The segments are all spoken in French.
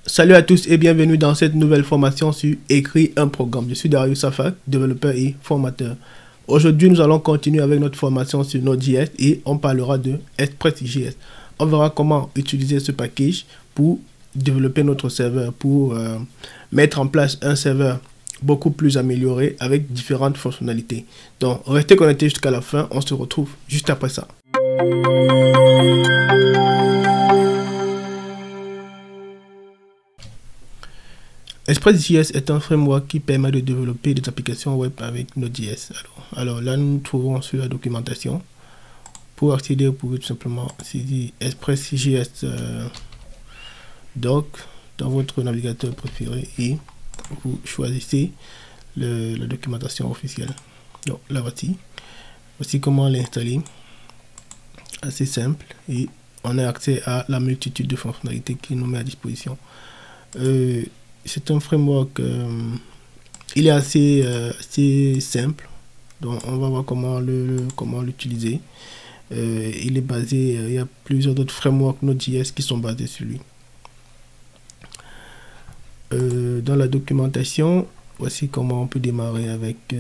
Salut à tous et bienvenue dans cette nouvelle formation sur Écrire un programme. Je suis Darius Safak, développeur et formateur. Aujourd'hui, nous allons continuer avec notre formation sur Node.js et on parlera de Express.js. On verra comment utiliser ce package pour développer notre serveur, pour mettre en place un serveur beaucoup plus amélioré avec différentes fonctionnalités. Donc, restez connectés jusqu'à la fin, on se retrouve juste après ça. Express.js est un framework qui permet de développer des applications web avec Node.js. Alors là, nous nous trouvons sur la documentation. Pour accéder, vous pouvez tout simplement saisir Express.js doc dans votre navigateur préféré et vous choisissez la documentation officielle. Donc là, voici comment l'installer. Assez simple et on a accès à la multitude de fonctionnalités qu'il nous met à disposition. C'est un framework, il est assez simple, donc on va voir comment l'utiliser. Il est basé, il y a plusieurs autres frameworks Node.js qui sont basés sur lui. Dans la documentation, voici comment on peut démarrer avec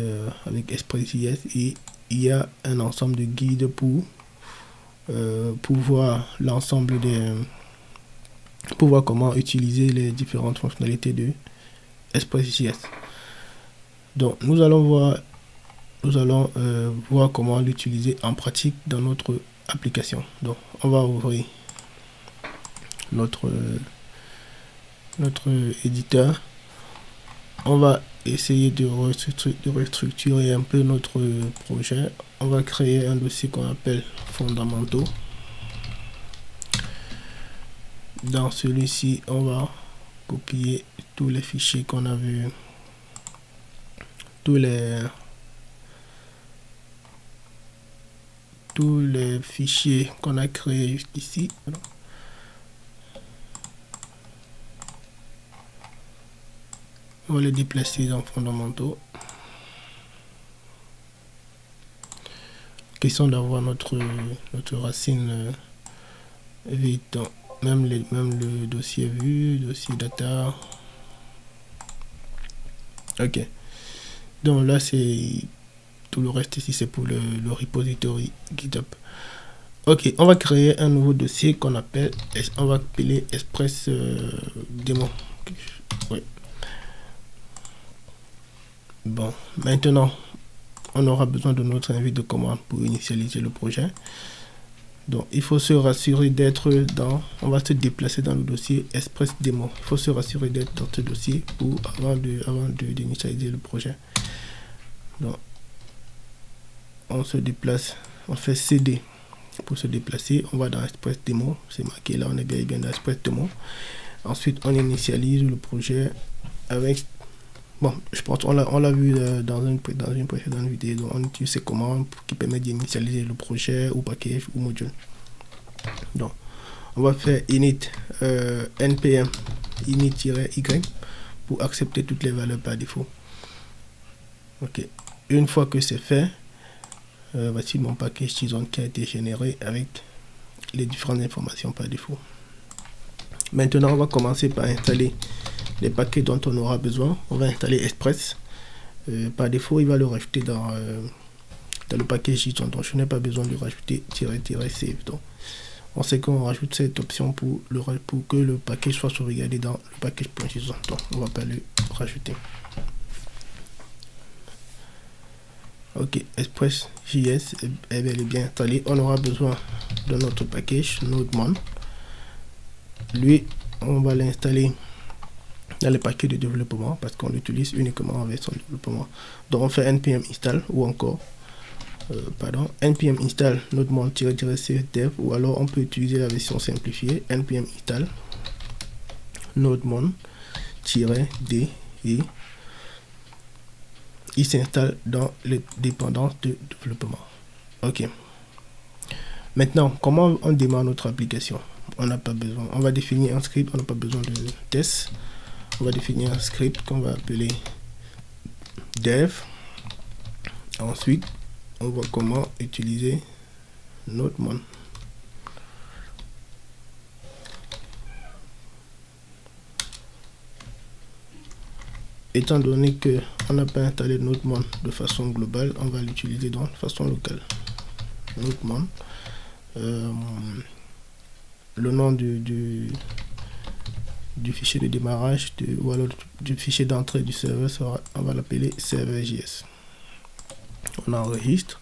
Express.js et il y a un ensemble de guides pour voir l'ensemble pour voir comment utiliser les différentes fonctionnalités de Express.js. Donc nous allons voir comment l'utiliser en pratique dans notre application. Donc on va ouvrir notre éditeur. On va essayer de restructurer un peu notre projet. On va créer un dossier qu'on appelle fondamentaux. Dans celui-ci, on va copier tous les fichiers qu'on a vus, tous les fichiers qu'on a créés jusqu'ici. On va les déplacer dans fondamentaux. Question d'avoir notre racine vite. Même le dossier vue, dossier data. Ok. Donc là, c'est tout le reste ici, c'est pour le repository GitHub. Ok, on va créer un nouveau dossier qu'on appelle, on va appeler Express Demo. Ouais. Bon, maintenant, on aura besoin de notre invite de commande pour initialiser le projet. Donc, il faut se rassurer d'être dans... On va se déplacer dans le dossier Express Demo. Il faut se rassurer d'être dans ce dossier avant d'initialiser le projet. Donc, on se déplace. On fait CD pour se déplacer. On va dans Express Demo. C'est marqué là, on est bien dans Express Demo. Ensuite, on initialise le projet avec... Bon, je pense qu'on l'a vu dans une précédente vidéo. Donc on utilise ces commandes qui permettent d'initialiser le projet ou package ou module. Donc, on va faire init npm init-y pour accepter toutes les valeurs par défaut. Ok. Une fois que c'est fait, voici mon package JSON qui a été généré avec les différentes informations par défaut. Maintenant, on va commencer par installer les paquets dont on aura besoin. On va installer Express. Par défaut, il va le rajouter dans le package JSON. Donc, je n'ai pas besoin de rajouter -save. Donc, on sait qu'on rajoute cette option pour que le package soit sauvegardé dans le package.json. Donc, on va pas le rajouter. Ok, Express.js est bel et bien installé. On aura besoin de notre package NodeMon. Lui, on va l'installer dans les paquets de développement parce qu'on l'utilise uniquement avec son développement. Donc on fait npm install ou encore npm install nodemon-dev ou alors on peut utiliser la version simplifiée npm install nodemon-d et il s'installe dans les dépendances de développement. Ok. Maintenant, comment on démarre notre application? On n'a pas besoin. On va définir un script. On n'a pas besoin de test. On va définir un script qu'on va appeler dev. Ensuite, on voit comment utiliser NodeMon. étant donné que on n'a pas installé Nodemon de façon globale, on va l'utiliser de façon locale. Nodemon, le nom du fichier de démarrage ou alors du fichier d'entrée du serveur sera, on va l'appeler serveur.js. On enregistre,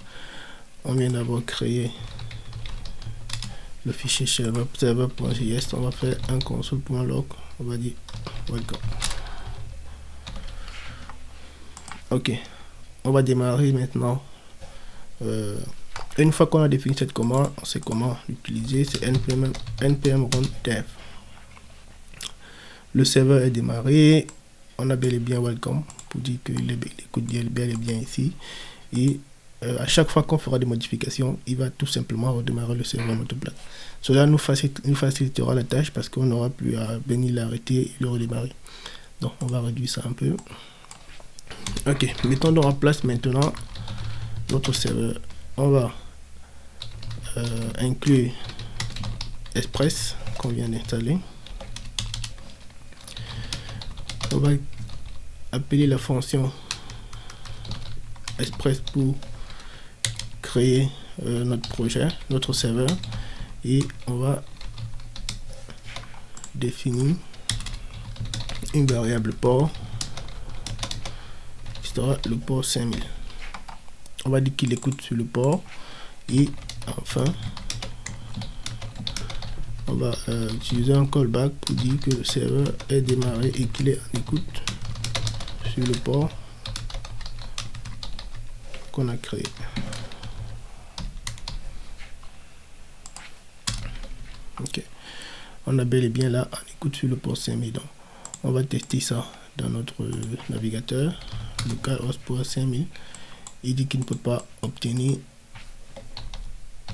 on vient d'avoir créé le fichier serveur.js, on va faire un console.log, on va dire welcome. Ok, on va démarrer maintenant. Une fois qu'on a défini cette commande, on sait comment l'utiliser, c'est npm run dev. Le serveur est démarré, on a bel et bien welcome pour dire qu'il écoute bel et bien ici. Et à chaque fois qu'on fera des modifications, il va tout simplement redémarrer le serveur en autoplate. Cela nous facilitera la tâche parce qu'on n'aura plus à venir l'arrêter et le redémarrer. Donc on va réduire ça un peu. Ok, mettons donc en place maintenant notre serveur. On va inclure Express qu'on vient d'installer. On va appeler la fonction Express pour créer notre projet, notre serveur, et on va définir une variable port qui sera le port 5000. On va dire qu'il écoute sur le port, et enfin on va utiliser un callback pour dire que le serveur est démarré et qu'il est en écoute sur le port qu'on a créé. Ok, on a bel et bien là en écoute sur le port 5000. Donc on va tester ça dans notre navigateur localhost port 5000. Il dit qu'il ne peut pas obtenir,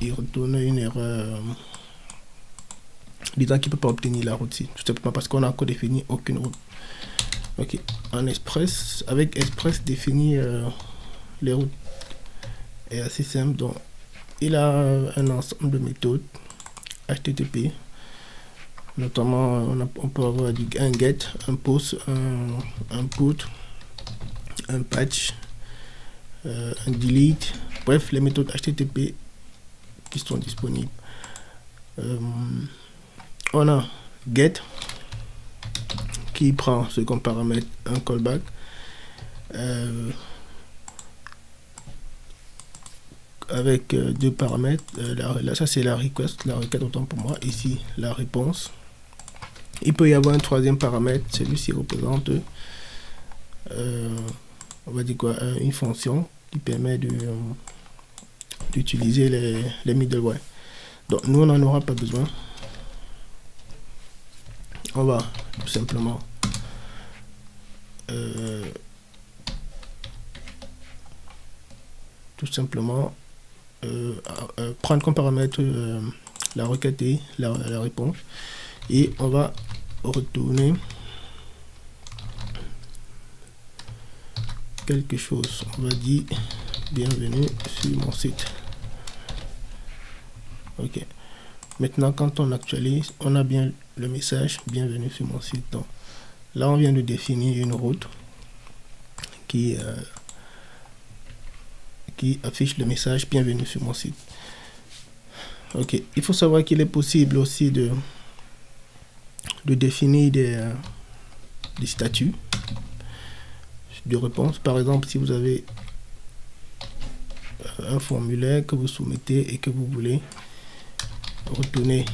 il retourne une erreur disant qu'il ne peut pas obtenir la route, tout simplement parce qu'on n'a encore défini aucune route. Ok, en Express, avec Express définir les routes est assez simple. Donc il a un ensemble de méthodes HTTP, notamment on peut avoir un get, un post, un put, un patch, un delete, bref les méthodes HTTP qui sont disponibles. On a get qui prend ce qu'on paramètre un callback, avec deux paramètres. Là ça c'est la request, la requête autant pour moi, ici la réponse. Il peut y avoir un troisième paramètre, celui-ci représente on va dire quoi, une fonction qui permet d'utiliser les middleware. Donc nous on n'en aura pas besoin. On va tout simplement prendre comme paramètre la requête et la réponse, et on va retourner quelque chose. On va dire bienvenue sur mon site. Ok, maintenant quand on actualise, on a bien le message bienvenue sur mon site. Donc là on vient de définir une route qui affiche le message bienvenue sur mon site. Ok, il faut savoir qu'il est possible aussi de définir des statuts de réponse. Par exemple, si vous avez un formulaire que vous soumettez et que vous voulez retourner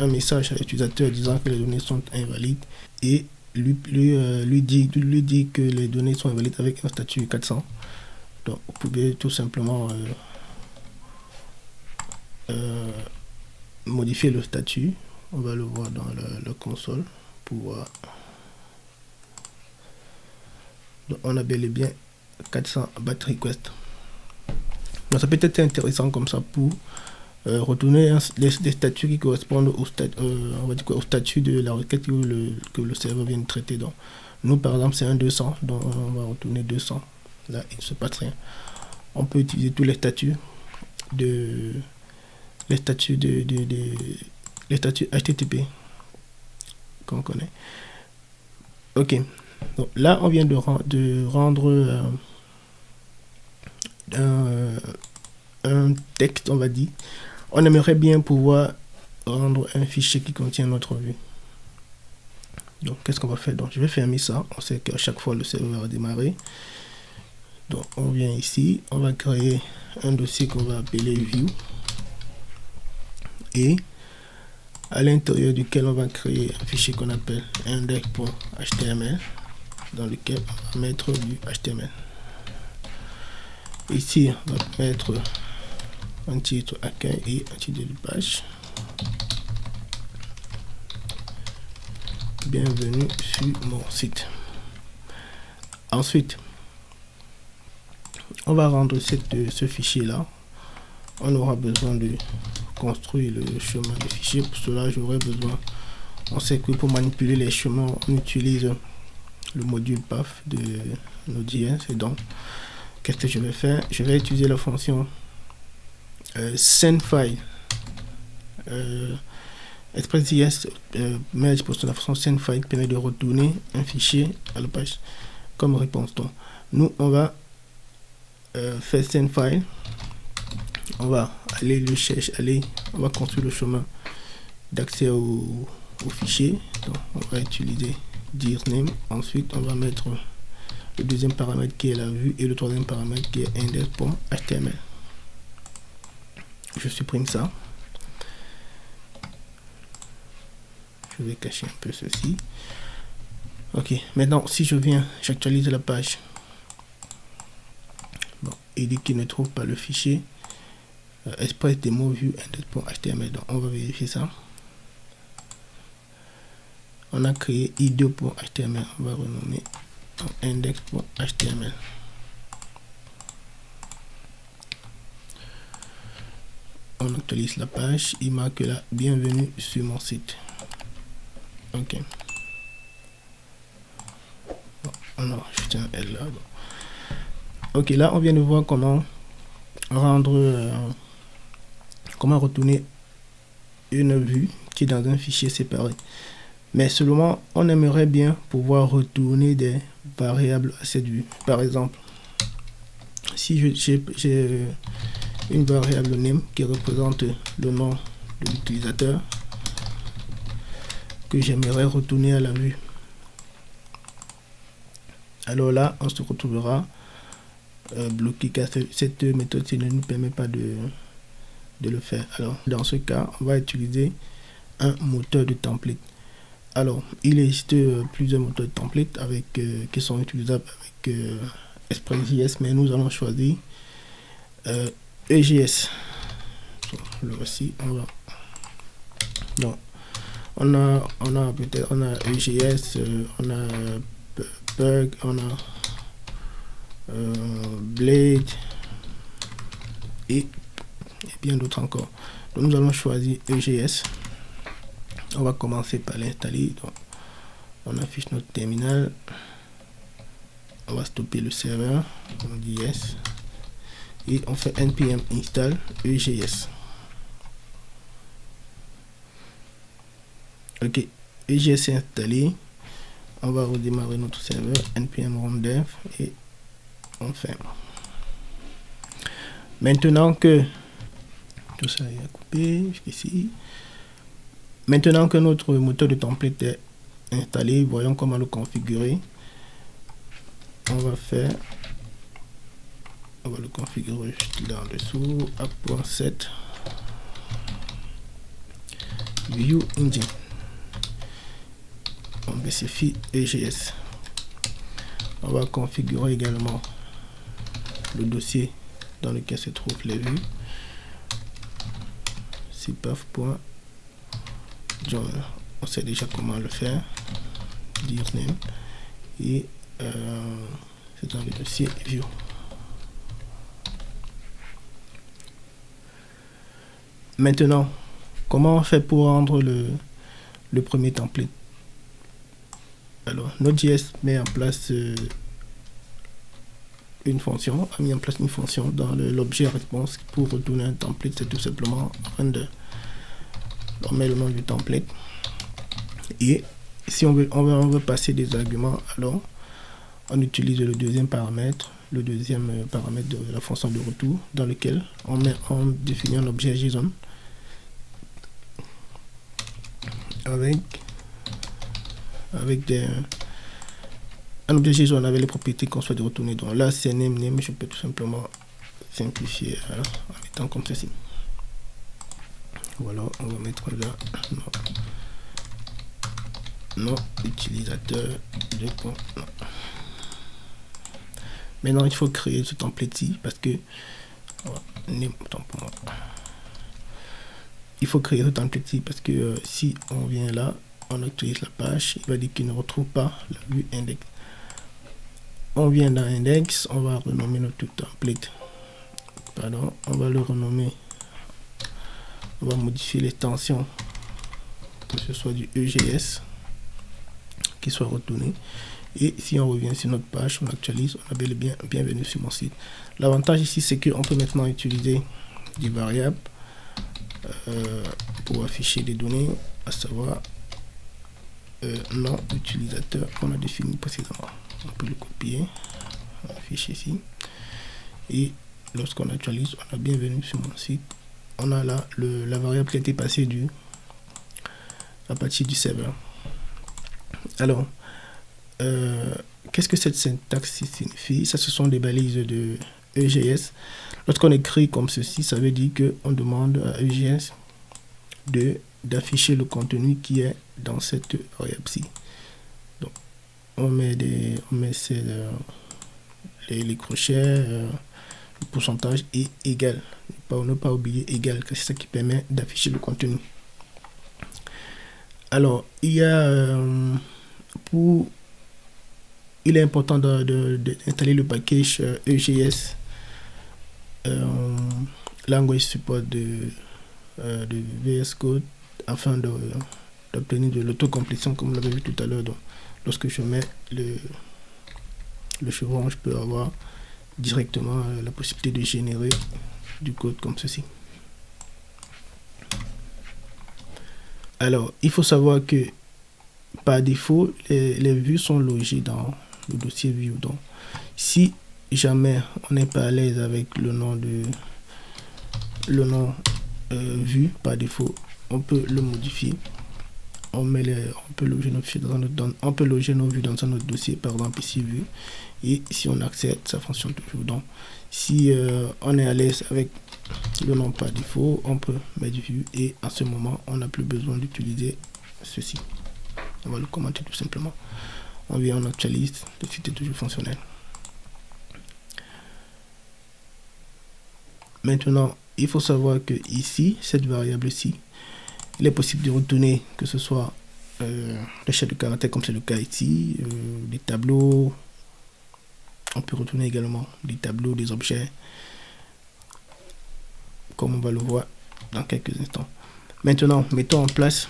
un message à l'utilisateur disant que les données sont invalides, et lui dit que les données sont invalides avec un statut 400. Donc vous pouvez tout simplement modifier le statut. On va le voir dans la console pour voir. Donc on a bel et bien 400 bat request. Donc ça peut être intéressant comme ça pour retourner des statuts qui correspondent au statut de la requête que le serveur vient de traiter. Donc nous par exemple c'est un 200, donc on va retourner 200. Là il ne se passe rien. On peut utiliser tous les statuts les statuts HTTP qu'on connaît. Ok, Donc là, on vient de rendre un texte, on va dire. On aimerait bien pouvoir rendre un fichier qui contient notre vue. Donc, qu'est-ce qu'on va faire? Donc, je vais fermer ça. On sait qu'à chaque fois, le serveur va démarrer. Donc, on vient ici. On va créer un dossier qu'on va appeler view. Et à l'intérieur duquel on va créer un fichier qu'on appelle index.html, dans lequel on va mettre du HTML. Ici, on va mettre un titre accueil et un titre de page. Bienvenue sur mon site. Ensuite, on va rendre ce fichier là. On aura besoin de construire le chemin de fichier. Pour cela, j'aurai besoin, on sait que pour manipuler les chemins, on utilise le module path de Node.js. Et donc, qu'est-ce que je vais faire? Je vais utiliser la fonction sendFile. Express.js merge pour la fonction sendFile permet de retourner un fichier à la page comme réponse. Donc, nous, on va faire sendFile. On va aller le chercher, on va construire le chemin d'accès au fichier. Donc, on va utiliser dirname. Ensuite, on va mettre le deuxième paramètre qui est la vue et le troisième paramètre qui est index.html. Je supprime ça. Je vais cacher un peu ceci. Ok, maintenant si je viens, j'actualise la page. Bon, il dit qu'il ne trouve pas le fichier express demo view index.html. Donc on va vérifier ça. On a créé i2.html. On va renommer index.html. On actualise la page. Il marque là bienvenue sur mon site. Ok. Bon, on a juste un L là. Bon. Ok, là on vient de voir comment rendre, comment retourner une vue qui est dans un fichier séparé. Mais seulement on aimerait bien pouvoir retourner des variables à cette vue. Par exemple, si j'ai une variable name qui représente le nom de l'utilisateur que j'aimerais retourner à la vue. Alors là, on se retrouvera bloqué car cette méthode ne nous permet pas de le faire. Alors, dans ce cas, on va utiliser un moteur de template. Alors, il existe plusieurs moteurs de template qui sont utilisables avec Express.js, mais nous allons choisir EJS. Le voici. Donc, on a EJS, on a Bug, on a Blade et bien d'autres encore. Donc nous allons choisir EJS. On va commencer par l'installer. Donc on affiche notre terminal. On va stopper le serveur. On dit yes et on fait npm install EJS. Ok, EJS est installé. On va redémarrer notre serveur npm run dev et on ferme. Maintenant que tout ça est coupé jusqu'ici, maintenant que notre moteur de template est installé, voyons comment le configurer. On va le configurer juste là en dessous. App.set view engine. On spécifie EJS. On va configurer également le dossier dans lequel se trouvent les vues. cpath.join. On sait déjà comment le faire. Dire name et c'est dans le dossier view. Maintenant, comment on fait pour rendre le premier template? Alors, Node.js met en place une fonction, a mis en place une fonction dans l'objet réponse pour retourner un template. C'est tout simplement render. On met le nom du template et si on veut passer des arguments, alors on utilise le deuxième paramètre de la fonction de retour, dans lequel on définit un objet JSON avec un objet JSON avec les propriétés qu'on souhaite retourner. Donc là, c'est name, je peux tout simplement simplifier en mettant comme ceci. Voilà, on va mettre là non utilisateur de point. Maintenant, il faut créer ce template-ci parce que il faut créer ce template-ci parce que si on vient là, on actualise la page, il va dire qu'il ne retrouve pas la vue index. On vient dans index, on va renommer notre template. Pardon, on va le renommer. On va modifier l'extension que ce soit du EGS qui soit retourné. Et si on revient sur notre page, on actualise, on a bel et bien bienvenue sur mon site. L'avantage ici, c'est qu'on peut maintenant utiliser des variables pour afficher des données, à savoir nom utilisateur qu'on a défini précédemment. On peut le copier, on affiche ici. Et lorsqu'on actualise, on a bienvenue sur mon site. On a là la variable qui a été passée à partir du serveur. Alors, qu'est-ce que cette syntaxe signifie? Ça, ce sont des balises de EGS. Lorsqu'on écrit comme ceci, ça veut dire qu'on demande à EGS d'afficher le contenu qui est dans cette variable-ci. Donc, on met les crochets, le pourcentage est égal. Pour ne pas oublier égal, c'est ça qui permet d'afficher le contenu. Alors, il est important d'installer le package EGS Language Support de VS Code afin d'obtenir de l'autocomplétion comme on l'avait vu tout à l'heure. Donc, lorsque je mets le chevron, je peux avoir directement la possibilité de générer du code comme ceci. Alors, il faut savoir que par défaut, les vues sont logées dans le dossier view. Donc, si jamais on n'est pas à l'aise avec le nom vue par défaut, on peut le modifier. On peut loger nos vues dans un autre dossier, par exemple ici vue, et si on accepte, ça fonctionne toujours. Donc, si on est à l'aise avec le nom par défaut, on peut mettre vue et à ce moment, on n'a plus besoin d'utiliser ceci. On va le commenter tout simplement. On vient, on actualise, le site est toujours fonctionnel. Maintenant, il faut savoir que ici, cette variable-ci, il est possible de retourner que ce soit les chaînes de caractères comme c'est le cas ici, des tableaux. On peut retourner également des tableaux, des objets, comme on va le voir dans quelques instants. Maintenant, mettons en place,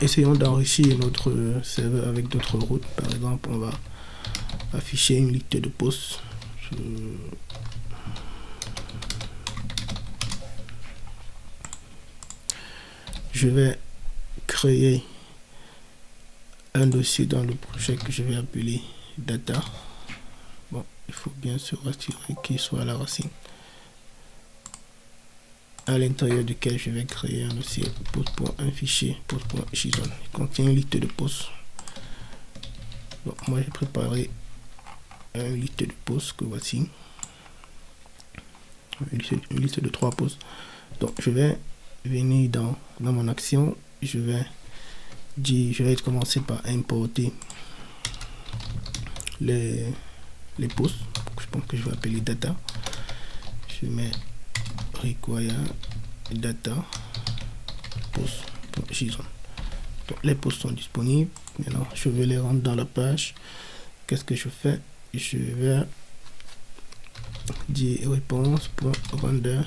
essayons d'enrichir notre serveur avec d'autres routes. Par exemple, on va afficher une liste de posts. Je vais créer un dossier dans le projet que je vais appeler data. Bon, il faut bien se rassurer qu'il soit à la racine, à l'intérieur duquel je vais créer un dossier post.un fichier post.json. Il contient une liste de posts. Bon, moi j'ai préparé une liste de posts que voici, une liste de 3 posts. Donc je vais venir dans mon action, je vais commencer par importer les posts. Je pense que je vais appeler data. Je mets require data post.json. Donc les posts sont disponibles. Maintenant je vais les rendre dans la page. Qu'est-ce que je fais? Je vais dire réponse.render.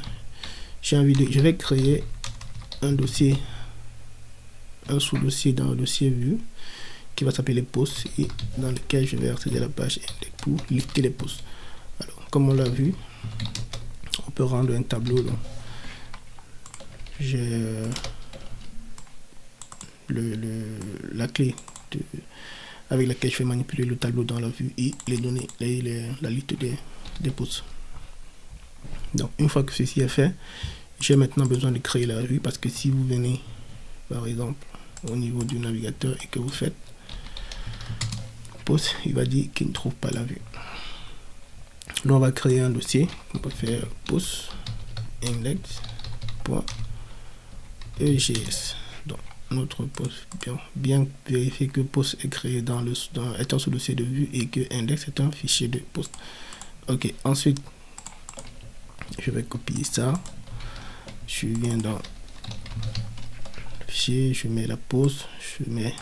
Je vais créer un dossier, un sous-dossier dans le dossier vue qui va s'appeler posts et dans lequel je vais accéder à la page index pour lister les posts. Alors, comme on l'a vu, on peut rendre un tableau. J'ai la clé avec laquelle je vais manipuler le tableau dans la vue et les données, la liste des postes. Donc une fois que ceci est fait, j'ai maintenant besoin de créer la vue, parce que si vous venez par exemple au niveau du navigateur et que vous faites post, il va dire qu'il ne trouve pas la vue. Là on va créer un dossier, on peut faire post index.egs. donc notre post, bien vérifier que post est créé étant sous dossier de vue et que index est un fichier de post. Ok, ensuite je vais copier ça, je viens dans le fichier, je mets la post, je mets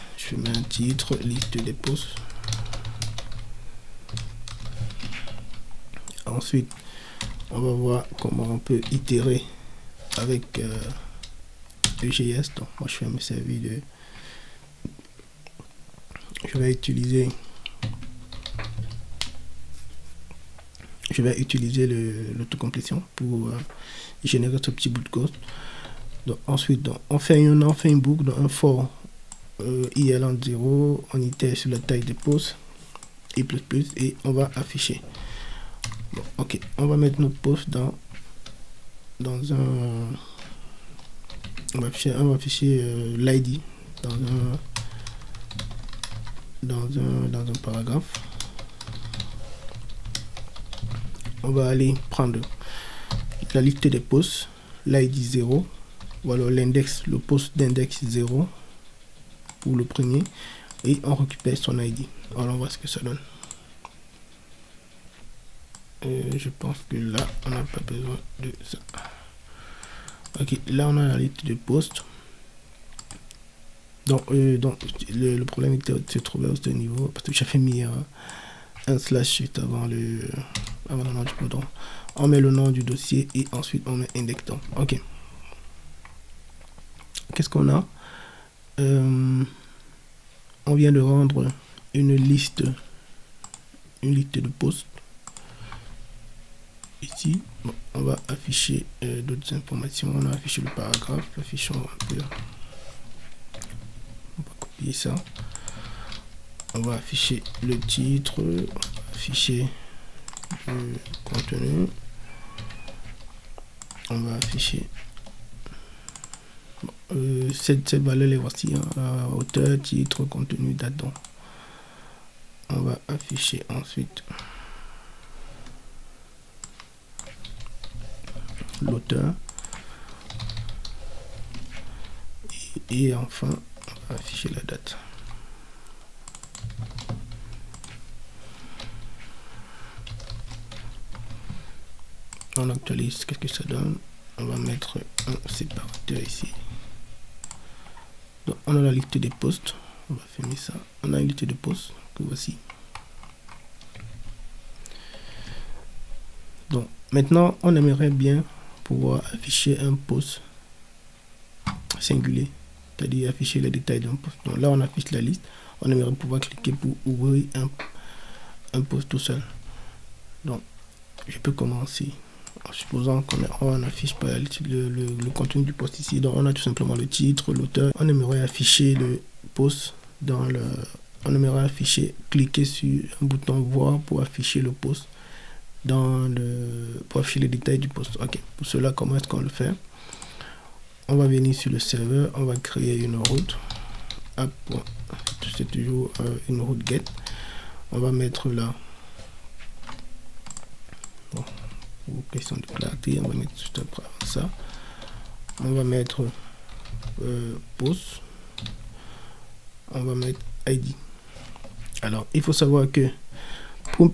un titre, liste des posts. Ensuite on va voir comment on peut itérer avec EGS. Donc moi je vais me servir de, je vais utiliser l'autocomplétion pour générer ce petit bout de code. Donc ensuite on fait une boucle dans un for IL en 0, on itère sur la taille des postes et et on va afficher. Bon, ok, on va mettre notre poste dans un, on va afficher l'ID dans un paragraphe. On va aller prendre la liste des postes, l'ID 0, ou alors l'index, le poste d'index 0 pour le premier, et on récupère son ID. Alors on voit ce que ça donne. Je pense que là on n'a pas besoin de ça. Ok, là on a la liste de postes. Donc le problème se trouvait à ce niveau parce que j'avais mis un slash juste avant le nom du bouton. On met le nom du dossier et ensuite on met indexant. Ok, qu'est-ce qu'on a? On vient de rendre une liste de postes. Ici, bon, on va afficher d'autres informations. On a affiché le paragraphe, affichons un peu. On va copier ça. On va afficher le titre, afficher le contenu. On va afficher cette valeur, les voici, hein, auteur, titre, contenu, date. Donc on va afficher ensuite l'auteur et enfin on va afficher la date. On actualise, qu'est-ce que ça donne? On va mettre un séparateur ici. Donc on a la liste des postes, on va fermer ça. On a une liste de postes que voici. Donc maintenant on aimerait bien pouvoir afficher un poste singulier, c'est-à-dire afficher les détails d'un poste. Donc là on affiche la liste, on aimerait pouvoir cliquer pour ouvrir un poste tout seul. Donc je peux commencer en supposant qu'on affiche pas le contenu du poste ici. Donc on a tout simplement le titre, l'auteur. On aimerait afficher le poste on aimerait cliquer sur un bouton voir pour afficher le poste pour afficher les détails du poste. Ok, pour cela, comment est-ce qu'on le fait? On va venir sur le serveur, on va créer une route. C'est toujours une route get. On va mettre là, bon, pour question de clarté, on va mettre juste après ça. On va mettre post. On va mettre ID. Alors, il faut savoir que pour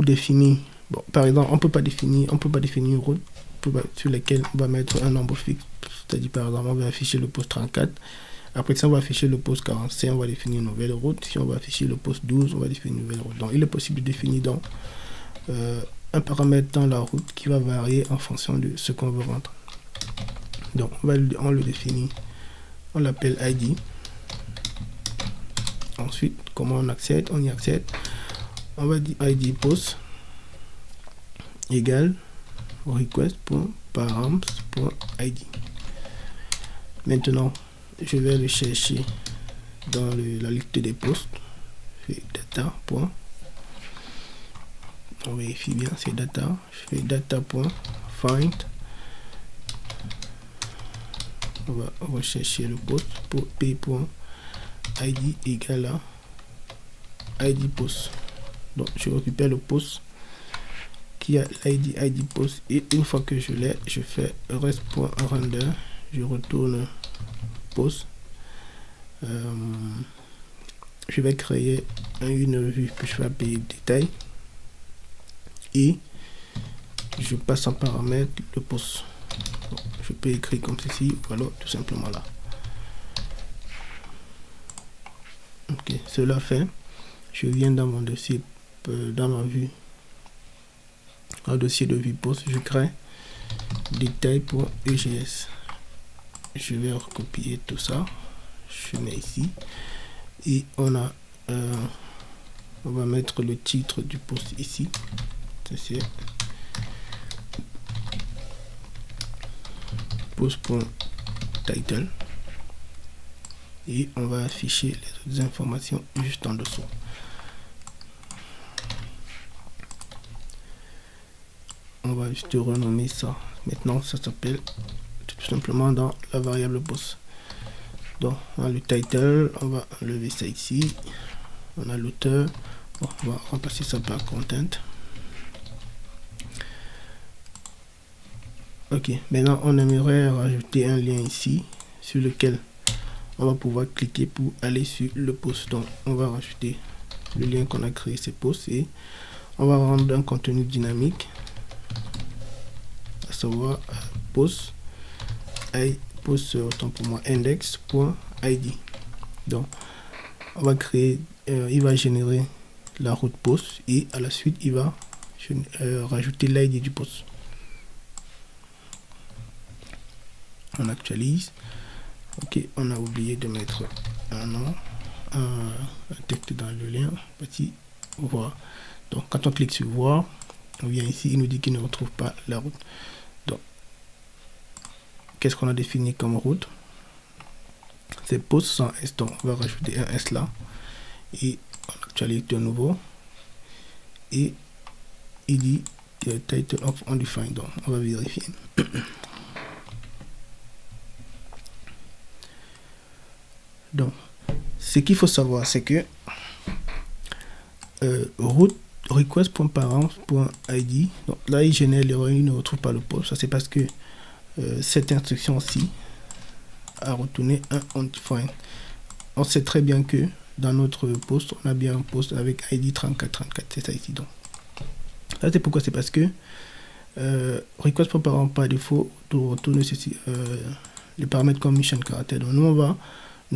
définir, bon, par exemple, on peut pas définir une route sur laquelle on va mettre un nombre fixe. C'est-à-dire, par exemple, on va afficher le poste 34. Après ça, on va afficher le poste 45, on va définir une nouvelle route. Si on va afficher le poste 12, on va définir une nouvelle route. Donc, il est possible de définir donc un paramètre dans la route qui va varier en fonction de ce qu'on veut rendre. Donc, on le définit, on l'appelle ID. Ensuite, comment on accède? On y accède. On va dire ID post égale request.params.id. Maintenant, je vais le chercher dans la liste des posts. Je fais data. On vérifie bien, c'est data. Je fais data.find. On va rechercher le post pour p.id égale à id post. Donc je récupère le post qui a l'id post, et une fois que je l'ai, je fais rest.render, je retourne post. Je vais créer une vue que je vais appeler détail et je passe en paramètre le post. Je peux écrire comme ceci ou alors tout simplement là. Ok, cela fait, je viens dans mon dossier, dans ma vue, un dossier de vue post, je crée détail.egs. Je vais recopier tout ça, je mets ici et on va mettre le titre du post ici. C'est post.title et on va afficher les autres informations juste en dessous. On va juste renommer ça. Maintenant, ça s'appelle tout simplement dans la variable post. Donc, on a le title, on va enlever ça ici. On a l'auteur. Bon, on va remplacer ça par content. Ok, maintenant on aimerait rajouter un lien ici sur lequel on va pouvoir cliquer pour aller sur le post. Donc, on va rajouter le lien qu'on a créé, ces posts, et on va rendre un contenu dynamique, à savoir post autant pour moi index.id. Donc on va créer, il va générer la route post et à la suite il va rajouter l'id du post. On actualise. Ok, on a oublié de mettre un nom, un texte dans le lien, petit voir. Donc quand on clique sur voir, on vient ici, il nous dit qu'il ne retrouve pas la route. Donc qu'est-ce qu'on a défini comme route? C'est post sans s. Donc on va rajouter un s là et on actualise de nouveau et il dit title of undefined. Donc on va vérifier. Donc ce qu'il faut savoir, c'est que route request.parent.id, donc là il génère l'erreur, il ne retrouve pas le post. Ça c'est parce que cette instruction-ci a retourné un undefined. On sait très bien que dans notre post, on a bien un post avec ID 3434, c'est ça ici. Donc ça c'est pourquoi, c'est parce que request.parent par défaut retourne ceci, les paramètres comme mission character. Donc nous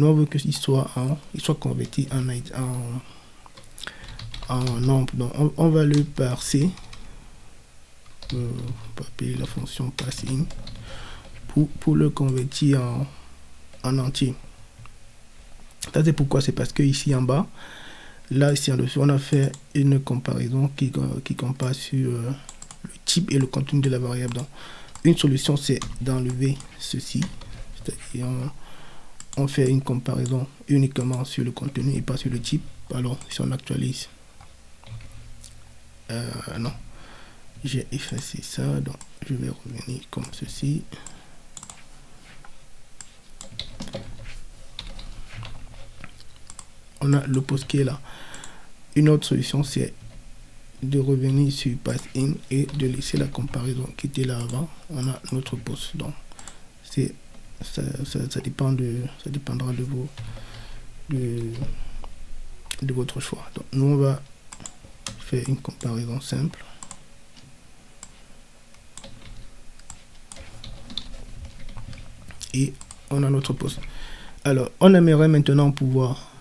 on veut qu'il soit converti en nombre. Donc on va le parser, on va appeler la fonction passing pour le convertir en entier. Ça c'est pourquoi, c'est parce que ici en bas, là ici en dessous, on a fait une comparaison qui compare sur le type et le contenu de la variable. Donc une solution, c'est d'enlever ceci, c'est-à-dire on fait une comparaison uniquement sur le contenu et pas sur le type. Alors si on actualise, non, j'ai effacé ça, donc je vais revenir comme ceci. On a le post qui est là. Une autre solution, c'est de revenir sur pass in et de laisser la comparaison qui était là avant. On a notre post. Donc ça dépendra de votre choix. Donc nous on va faire une comparaison simple. Et on a notre post. Alors on aimerait maintenant pouvoir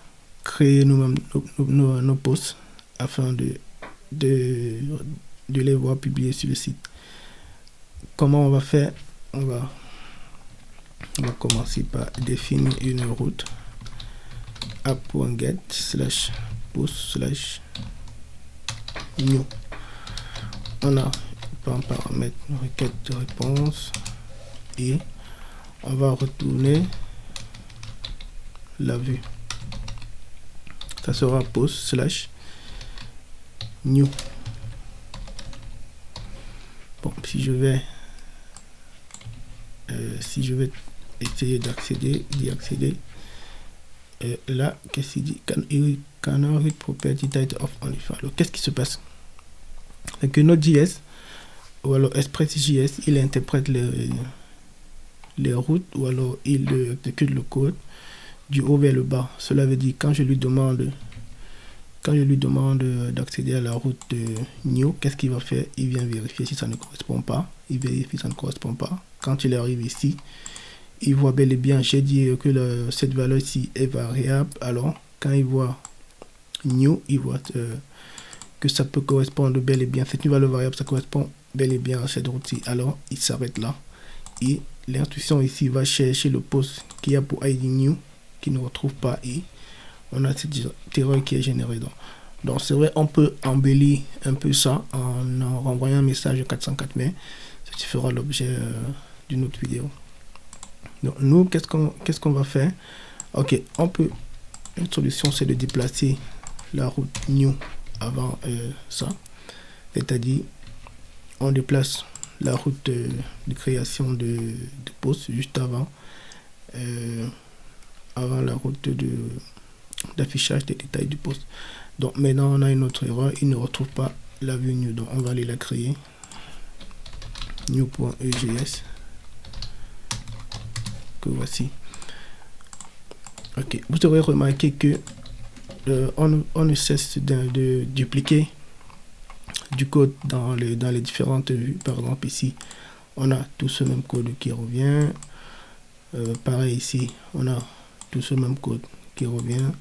créer nous-mêmes nos posts afin de les voir publier sur le site. Comment on va faire? On va commencer par définir une route app.get /post/new. On a un paramètre requête de réponse et on va retourner la vue. Ça sera post / new. Bon, si je vais essayer d'y accéder, là, qu'est-ce qu'il dit? Cannot read property title of only file. Alors, qu'est-ce qui se passe? C'est que Node.js ou alors Express.js, il interprète les routes ou alors il exécute le code du haut vers le bas. Cela veut dire quand je lui demande d'accéder à la route new, qu'est-ce qu'il va faire? Il vient vérifier si ça ne correspond pas. Il vérifie si ça ne correspond pas. Quand il arrive ici, il voit bel et bien, j'ai dit que cette valeur ici est variable. Alors, quand il voit new, il voit que ça peut correspondre bel et bien. C'est une valeur variable, ça correspond bel et bien à cette route-ci. Alors, il s'arrête là. Et l'instruction ici va chercher le post qui a pour ID new, qui ne retrouve pas, et on a cette erreur qui est générée. Donc c'est vrai, on peut embellir un peu ça en renvoyant un message 404, mais ça fera l'objet d'une autre vidéo. Donc nous, qu'est-ce qu'on va faire? Ok, une solution, c'est de déplacer la route new avant ça. C'est-à-dire, on déplace la route de création de post juste avant la route d'affichage des détails du post. Donc maintenant on a une autre erreur, il ne retrouve pas la vue new, donc on va aller la créer. New.egs que voici. Ok, vous aurez remarqué que on ne cesse de dupliquer du code dans les différentes vues. Par exemple ici on a tout ce même code qui revient, pareil ici on a tout ce même code qui revient.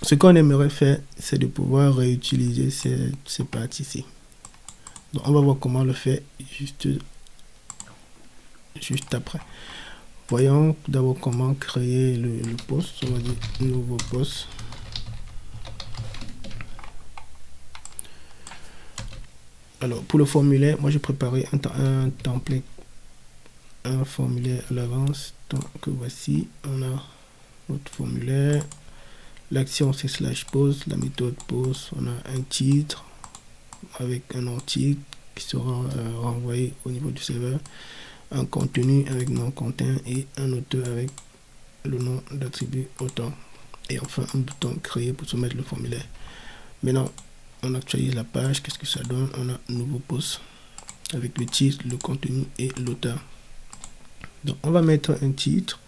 Ce qu'on aimerait faire, c'est de pouvoir réutiliser ces parties ici. Donc on va voir comment le faire juste après. Voyons d'abord comment créer le post. On va dire nouveau post. Alors pour le formulaire, moi j'ai préparé un template, un formulaire à l'avance. Donc voici, on a notre formulaire. L'action c'est /post, la méthode post, on a un titre avec un nom titre qui sera renvoyé au niveau du serveur, un contenu avec nom content et un auteur avec le nom d'attribut auteur, et enfin un bouton créé pour soumettre le formulaire. Maintenant on actualise la page, qu'est-ce que ça donne? On a un nouveau post avec le titre, le contenu et l'auteur. Donc on va mettre un titre,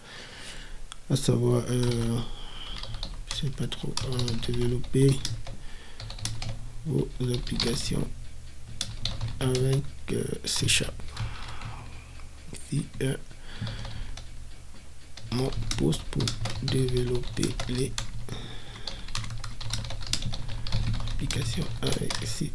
à savoir je sais pas trop, développer vos applications avec C#. Ici mon post pour développer les applications avec C#.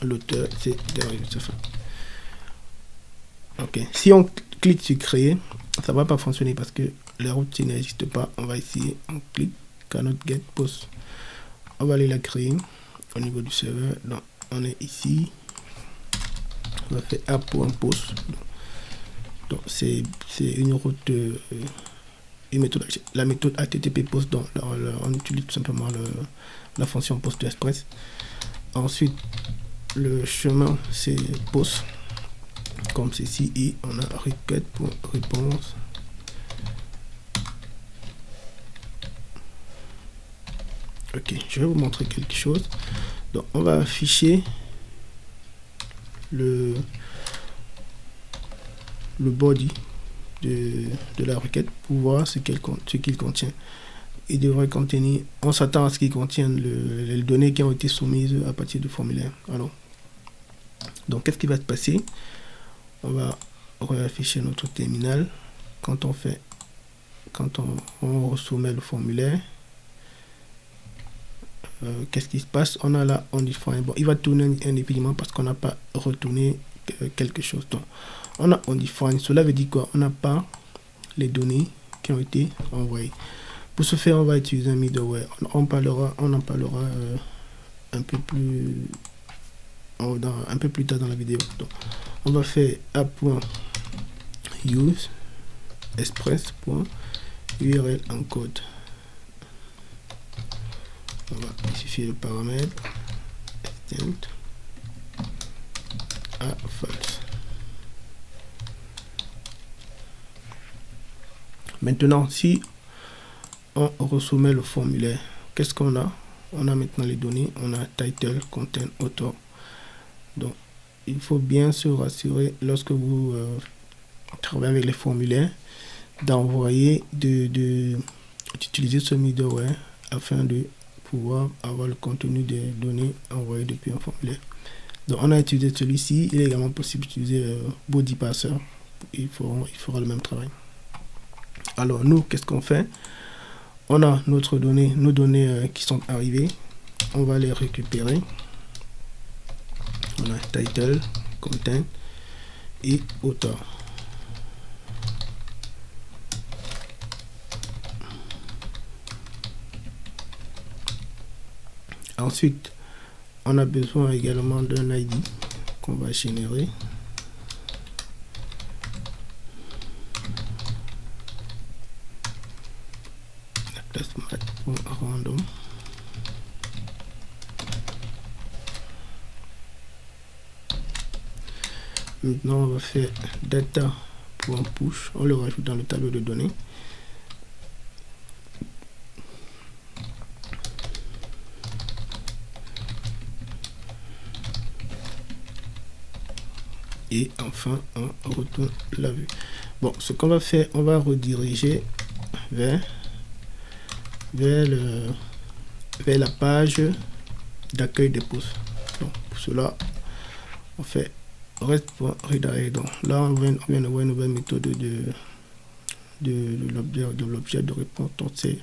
L'auteur c'est derrière. Ok, si on clique sur créer, ça va pas fonctionner parce que la route n'existe pas. On va essayer, on clique cannot get post, on va aller la créer au niveau du serveur. Donc on est ici, on va faire app.post. Donc c'est une route une méthode, la méthode http post. Donc on utilise tout simplement la fonction post express. Ensuite le chemin c'est post comme ceci, et on a requête pour réponse. Ok, je vais vous montrer quelque chose. Donc on va afficher le body de la requête pour voir ce qu'il contient. Il devrait contenir, on s'attend à ce qu'il contienne les données qui ont été soumises à partir du formulaire. Alors donc qu'est-ce qui va se passer? On va réafficher notre terminal. Quand on soumet le formulaire, qu'est-ce qui se passe? On a là on define. Bon, il va tourner indéfiniment parce qu'on n'a pas retourné quelque chose. Donc on a on define. Cela veut dire quoi? On n'a pas les données qui ont été envoyées. Pour ce faire, on va utiliser un middleware. On en parlera un peu plus un peu plus tard dans la vidéo. Donc, on va faire app.use express.url encode. On va spécifier le paramètre extend à false. Maintenant, si on resoumet le formulaire, qu'est-ce qu'on a? On a maintenant les données, on a title, content, author. Donc, il faut bien se rassurer lorsque vous travaillez avec les formulaires d'envoyer, d'utiliser ce middleware afin de pouvoir avoir le contenu des données envoyées depuis un formulaire. Donc, on a utilisé celui-ci. Il est également possible d'utiliser Body Parser. Il fera le même travail. Alors, nous, qu'est-ce qu'on fait? On a nos données qui sont arrivées. On va les récupérer. On a title, content et author. Ensuite, on a besoin également d'un ID qu'on va générer. La classe mat.random. Maintenant, on va faire data.push. On le rajoute dans le tableau de données. Et enfin, on retourne la vue. Bon, ce qu'on va faire, on va rediriger vers la page d'accueil des posts. Donc, pour cela, on fait REST.redirect. Donc là, on vient de voir une nouvelle méthode de l'objet de réponse. Donc, c'est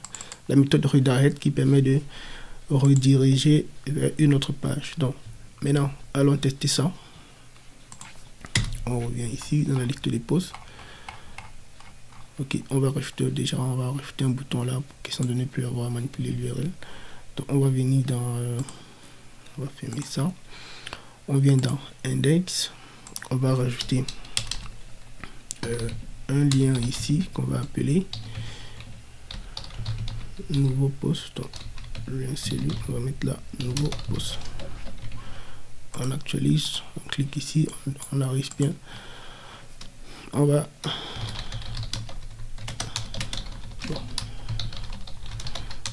la méthode redirect qui permet de rediriger vers une autre page. Donc, maintenant, allons tester ça. On revient ici dans la liste des posts. Ok, on va rajouter un bouton là pour qu'ils sont donnés plus avoir à manipuler l'URL. Donc on va venir dans on va fermer ça. On vient dans index. On va rajouter un lien ici qu'on va appeler nouveau post. Donc le lien c'est lui, on va mettre là nouveau post. On actualise, on clique ici, on arrive bien. On va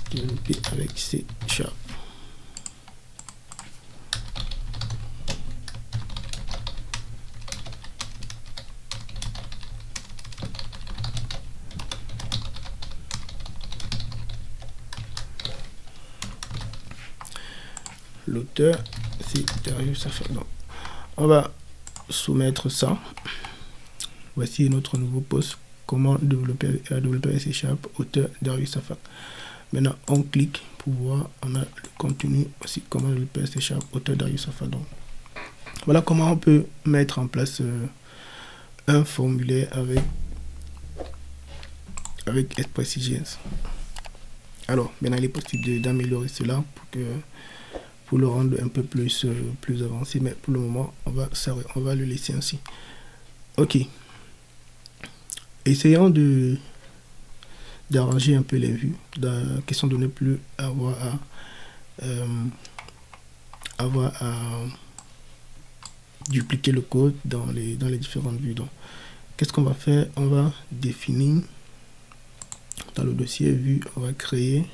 développer avec C#. L'auteur, c'est Darius Safar. Donc, on va soumettre ça. Voici notre nouveau post. Comment développer C# auteur Darius Safar. Maintenant, on clique pour voir. On a le contenu aussi. Comment développer C# auteur Darius Safar. Donc, voilà comment on peut mettre en place un formulaire avec Express.js. Alors, maintenant, il est possible d'améliorer cela pour le rendre un peu plus avancé, mais pour le moment on va le laisser ainsi. Ok, essayons d'arranger un peu les vues qui sont données, plus avoir à dupliquer le code dans les différentes vues. Donc qu'est-ce qu'on va faire? On va définir dans le dossier vue, on va créer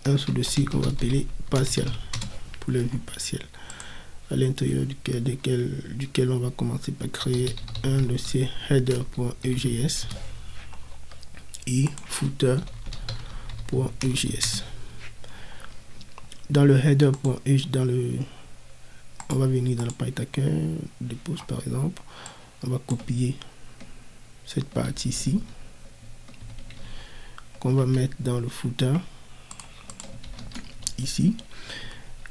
un sous-dossier qu'on va appeler partiel pour les vues partielles, à l'intérieur duquel on va commencer par créer un dossier header.ejs et footer.ejs. Dans le header.ejs, on va venir dans la page d'accueil des posts par exemple, on va copier cette partie ici qu'on va mettre dans le footer ici,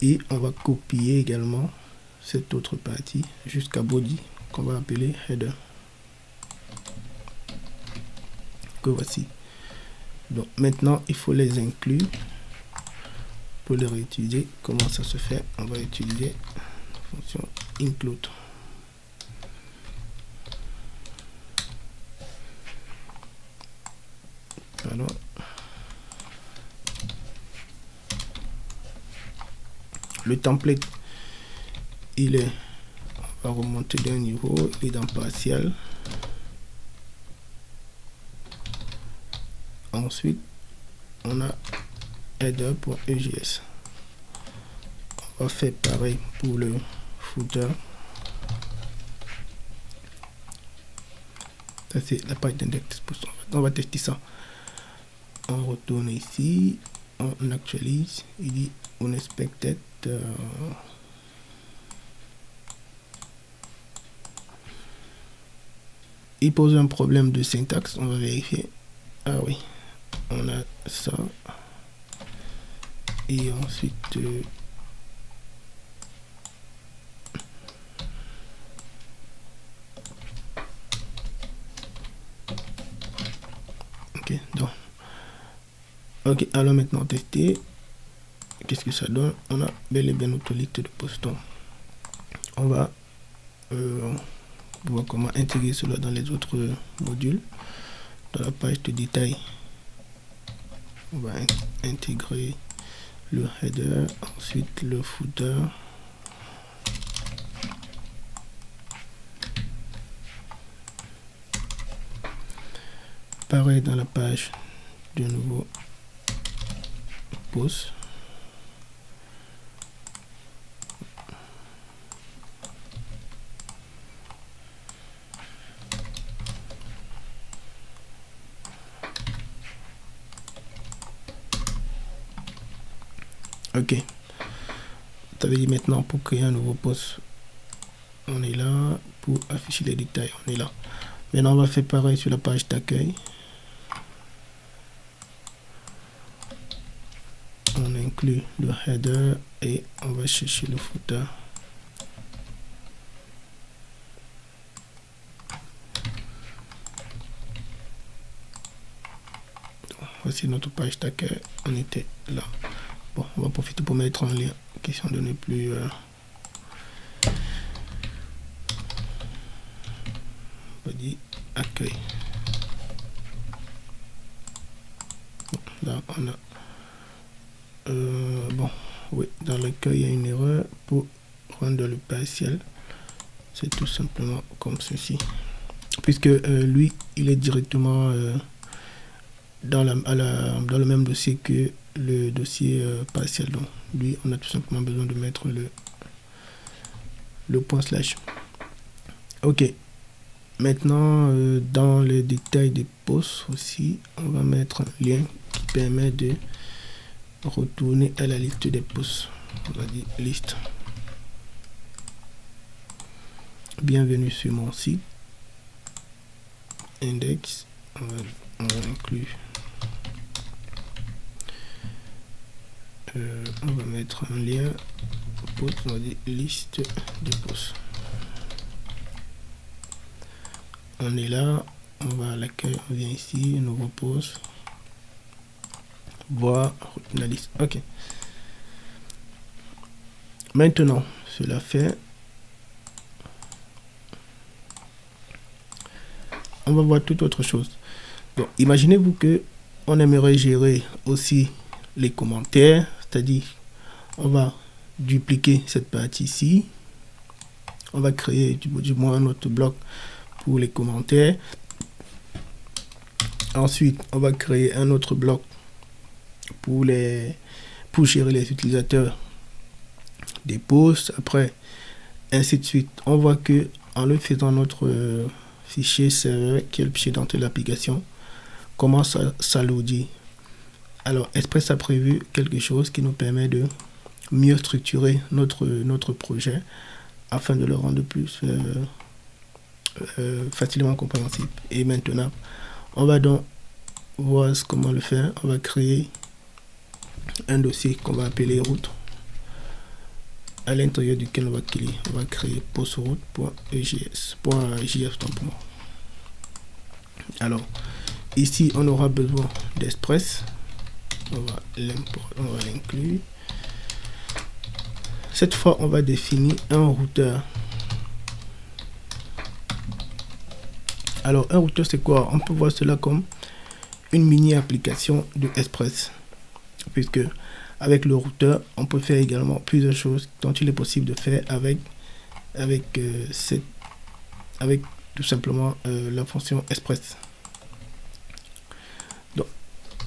et on va copier également cette autre partie jusqu'à body qu'on va appeler header, que voici. Donc maintenant il faut les inclure. pour le réutiliser, comment ça se fait? On va utiliser la fonction include. Alors, le template, il est, on va remonter d'un niveau, il est dans partiel. Ensuite, on a header.egs. On va faire pareil pour le footer. Ça, c'est la page d'index. On va tester ça. On retourne ici, on actualise, il dit unexpected. Il pose un problème de syntaxe, on va vérifier. Ah oui, on a ça. Et ensuite, ok, donc. Ok, alors maintenant tester. Qu'est-ce que ça donne? On a bel et bien notre liste de postons. On va voir comment intégrer cela dans les autres modules. Dans la page de détail, on va intégrer le header, ensuite le footer. Pareil dans la page de nouveau post. Ok, ça veut dire maintenant pour créer un nouveau post, on est là, pour afficher les détails, on est là. Maintenant on va faire pareil sur la page d'accueil. On inclut le header et on va chercher le footer. Donc, voici notre page d'accueil, on était là. Bon, on va profiter pour mettre un lien, question de ne plus on va dire accueil. Bon, là on a bon, oui, dans l'accueil il y a une erreur. Pour rendre le partiel, c'est tout simplement comme ceci, puisque lui il est directement dans le même dossier que le dossier partiel. Donc lui on a tout simplement besoin de mettre le point slash. Ok, maintenant dans les détails des posts aussi, on va mettre un lien qui permet de retourner à la liste des posts. On va dire liste. Bienvenue sur mon site. Index, on va inclure. On va mettre un lien post, on va dire liste de posts. On est là, on va à l'accueil, on vient ici, nouveau post, voir la liste. Ok. Maintenant, cela fait, on va voir toute autre chose. Donc, imaginez-vous que on aimerait gérer aussi les commentaires, c'est-à-dire on va dupliquer cette partie ici, on va créer du moins un autre bloc pour les commentaires. Ensuite on va créer un autre bloc pour gérer les utilisateurs des posts, après ainsi de suite. On voit que en le faisant notre fichier serveur, qui est le fichier d'entrée de l'application, commence à s'alourdir. Alors Express a prévu quelque chose qui nous permet de mieux structurer notre projet afin de le rendre plus facilement compréhensible. Et maintenant on va donc voir comment le faire. On va créer un dossier qu'on va appeler route, à l'intérieur duquel on va créer post-route.js. Alors ici on aura besoin d'Express. On va l'inclure. Cette fois, on va définir un routeur. Alors, un routeur, c'est quoi? On peut voir cela comme une mini application de Express, puisque avec le routeur, on peut faire également plusieurs choses dont il est possible de faire avec tout simplement la fonction Express. Donc,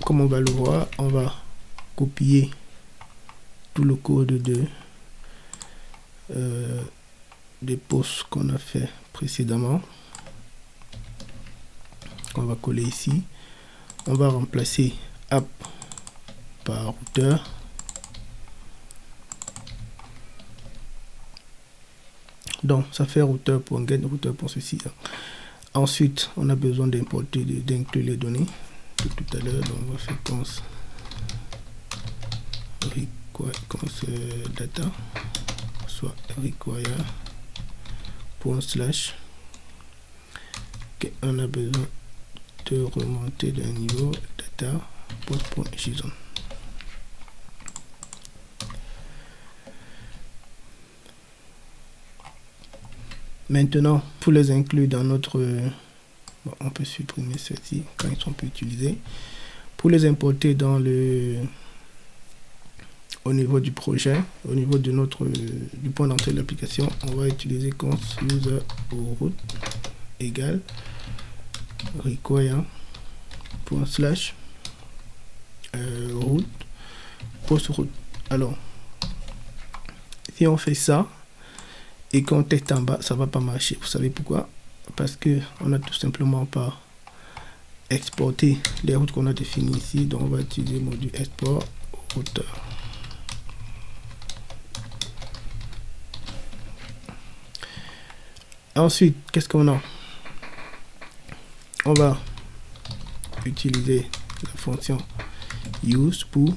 comme on va le voir, on va copier tout le code des posts qu'on a fait précédemment. On va coller ici. On va remplacer app par routeur. Donc ça fait routeur.get, routeur.ceci. Ensuite, on a besoin d'importer, d'inclure les données de tout à l'heure. Donc on va faire const data, soit require /. Okay, on a besoin de remonter d'un niveau data post.json. Maintenant, pour les inclure dans notre... bon, on peut supprimer ceci quand ils sont plus utilisés. Pour les importer dans au niveau du projet, au niveau de du point d'entrée de l'application, on va utiliser const user root égale require root post root. Alors, si on fait ça et qu'on teste en bas, ça va pas marcher. Vous savez pourquoi? Parce que on a tout simplement pas exporté les routes qu'on a définies ici. Donc on va utiliser le module export routeur. Ensuite, qu'est-ce qu'on a? On va utiliser la fonction use pour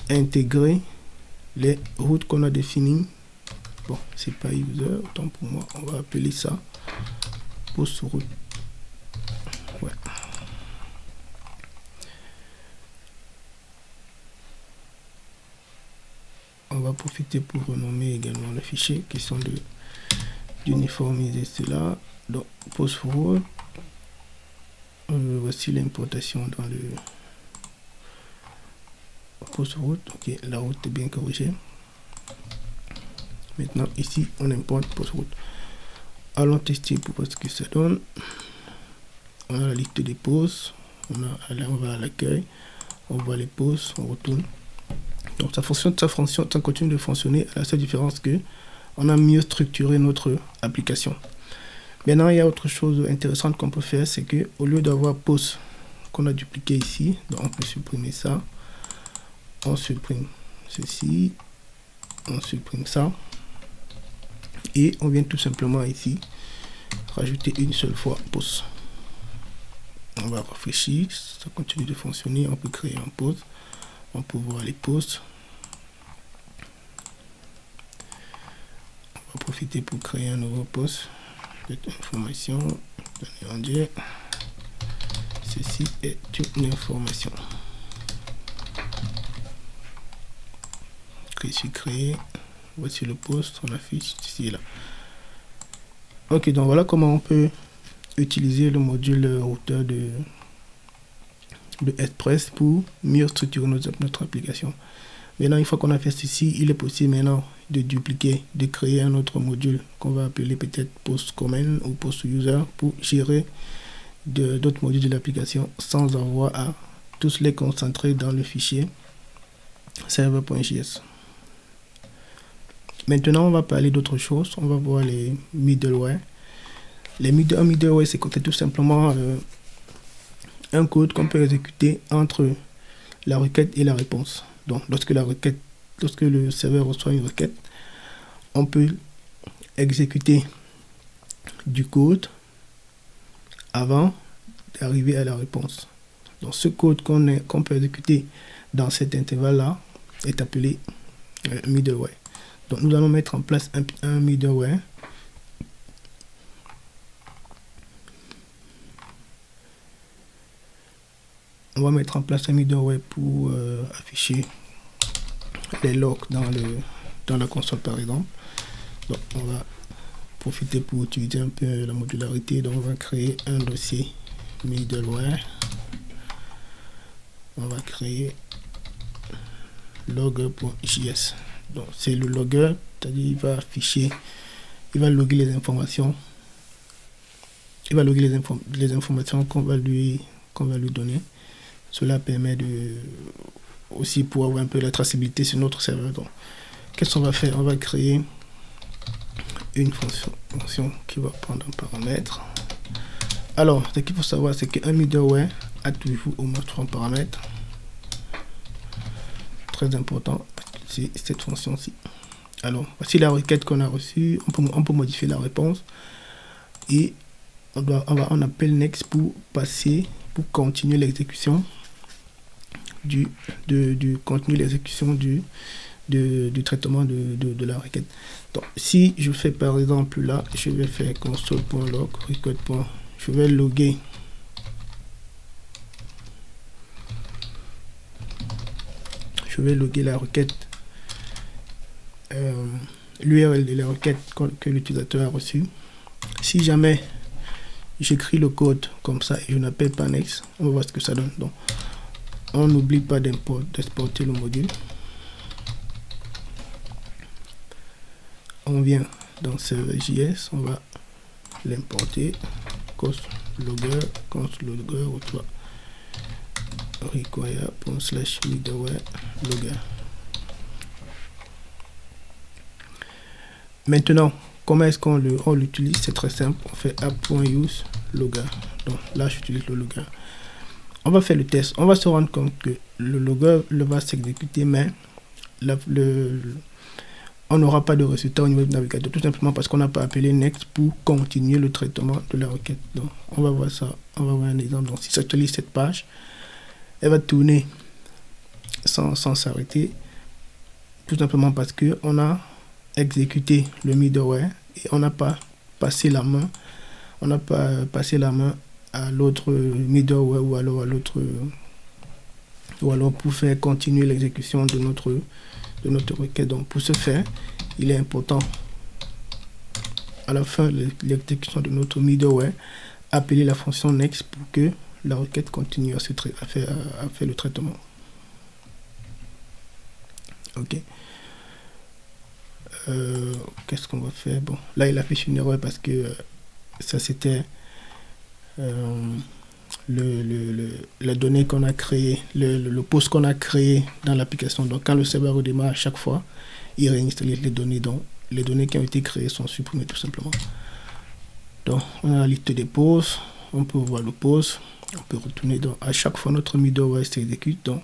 intégrer les routes qu'on a définies. Bon, c'est pas user, autant pour moi, on va appeler ça post route. Ouais. On va profiter pour renommer également le fichier, question d'uniformiser cela. Donc post route. Voici l'importation dans le post route. Ok, la route est bien corrigée. Maintenant ici on importe post route. Allons tester pour voir ce que ça donne. On a la liste des posts, on va à l'accueil, on voit les posts, on retourne. Donc ça fonctionne, ça continue de fonctionner, à la seule différence que on a mieux structuré notre application. Maintenant il y a autre chose intéressante qu'on peut faire, c'est que au lieu d'avoir post qu'on a dupliqué ici, donc on peut supprimer ça, on supprime ceci, on supprime ça. Et on vient tout simplement ici rajouter une seule fois post. On va réfléchir, ça continue de fonctionner. On peut créer un post, on peut voir les posts. On va profiter pour créer un nouveau post. Information, ceci est une information. Je suis créé. Voici le post, on affiche ici et là. Ok, donc voilà comment on peut utiliser le module routeur de Express pour mieux structurer notre application. Maintenant, une fois qu'on a fait ceci, il est possible maintenant de dupliquer, de créer un autre module qu'on va appeler peut-être post command ou post user pour gérer d'autres modules de l'application sans avoir à tous les concentrer dans le fichier server.js. Maintenant, on va parler d'autre chose. On va voir les middleware. Un middleware, c'est tout simplement un code qu'on peut exécuter entre la requête et la réponse. Donc, lorsque le serveur reçoit une requête, on peut exécuter du code avant d'arriver à la réponse. Donc, ce code qu'on peut exécuter dans cet intervalle-là est appelé middleware. Donc nous allons mettre en place un middleware. On va mettre en place un middleware pour afficher les logs dans dans la console par exemple. Donc on va profiter pour utiliser un peu la modularité. Donc on va créer un dossier middleware. On va créer logger.js. Donc c'est le logger, c'est-à-dire il va afficher, il va loguer les informations. Il va loguer les informations qu'on va lui donner. Cela permet de aussi pour avoir un peu la traçabilité sur notre serveur. Donc, qu'est-ce qu'on va faire? On va créer une fonction qui va prendre un paramètre. Alors, ce qu'il faut savoir, c'est qu'un middleware a toujours au moins 3 paramètres. Très important, c'est cette fonction-ci. Alors, voici la requête qu'on a reçue. On peut modifier la réponse. Et on appelle next pour continuer l'exécution du traitement de la requête. Donc si je fais par exemple là, je vais faire console.log requête. Je vais loguer la requête, l'URL de la requête que l'utilisateur a reçue. Si jamais j'écris le code comme ça et je n'appelle pas next, on va voir ce que ça donne. Donc on n'oublie pas d'exporter le module. On vient dans server.js, on va l'importer. Const.logger ou toi require./middleware logger. Maintenant, comment est-ce qu'on l'utilise? C'est très simple. On fait app.use logger. Donc là, j'utilise le logger. On va faire le test. On va se rendre compte que le logger va s'exécuter, mais on n'aura pas de résultat au niveau du navigateur, tout simplement parce qu'on n'a pas appelé next pour continuer le traitement de la requête. Donc, on va voir ça. On va voir un exemple. Donc, si j'actualise cette page, elle va tourner sans s'arrêter, tout simplement parce que on a exécuté le middleware et on n'a pas passé la main. On n'a pas passé la main à l'autre middleware ou alors pour faire continuer l'exécution de notre requête. Donc pour ce faire, il est important à la fin de l'exécution de notre middleware appeler la fonction next pour que la requête continue à faire le traitement. Ok. Qu'est-ce qu'on va faire? Bon, là il affiche une erreur parce que ça c'était la donnée qu'on a créée, le post qu'on a créé dans l'application. Donc quand le serveur redémarre à chaque fois, il réinstalle les données. Donc les données qui ont été créées sont supprimées tout simplement. Donc on a la liste des posts, on peut voir le post, on peut retourner. Donc à chaque fois notre middleware s'exécute, donc